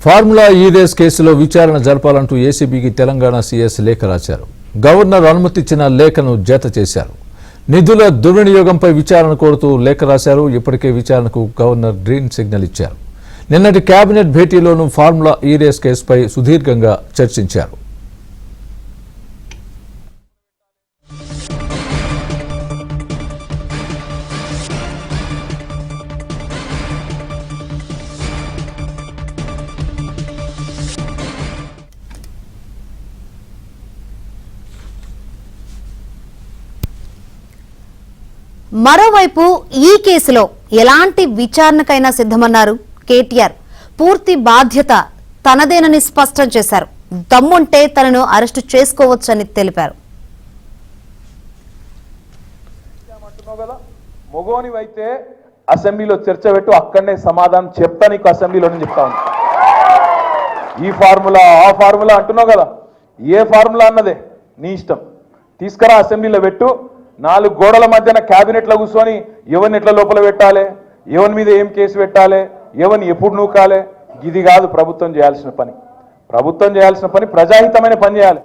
Formula ఈ race కేసులో విచారణ జరపాలంటూ ఏసీబీకి తెలంగాణ సీఎస్ లేఖ రాశారు. గవర్నర్ అనుమతిచ్చిన లేఖను జత చేశారు. నిధుల దుర్వినియోగంపై విచారణ కోరుతూ లేఖ రాశారు. ఇప్పటికే విచారణకు గవర్నర్ గ్రీన్ సిగ్నల్ ఇచ్చారు. నిన్నటి కేబినెట్ భేటీలోనూ ఫార్ములా ఈ రేస్ కేసుపై సుదీర్ఘంగా చర్చించారు. మరోవైపు ఈ కేసులో ఎలాంటి విచారణకైనా సిద్ధమన్నారు కేటీఆర్. పూర్తి బాధ్యత తనదేనని స్పష్టం చేశారు. దమ్ముంటే తనను అరెస్టు చేసుకోవచ్చని తెలిపారు. మొగోనివైతే అసెంబ్లీలో చర్చ పెట్టు, అక్కడనే సమాధానం చెప్తా, నీకు అసెంబ్లీలోనే చెప్తా ఉన్నా. ఈ ఫార్ములా ఆ ఫార్ములా అంటున్నావు కదా, ఏ ఫార్ములా అన్నదే నీ ఇష్టం. తీసుకురా అసెంబ్లీలో పెట్టు. 4 గోడల మధ్యన క్యాబినెట్లో కూర్చొని ఎవరిని ఎట్లా లోపల పెట్టాలి, ఎవరి మీద ఏం కేసు పెట్టాలి, ఎవరిని ఎప్పుడు నూకాలి, ఇది కాదు ప్రభుత్వం చేయాల్సిన పని. ప్రభుత్వం చేయాల్సిన పని ప్రజాహితమైన పని చేయాలి.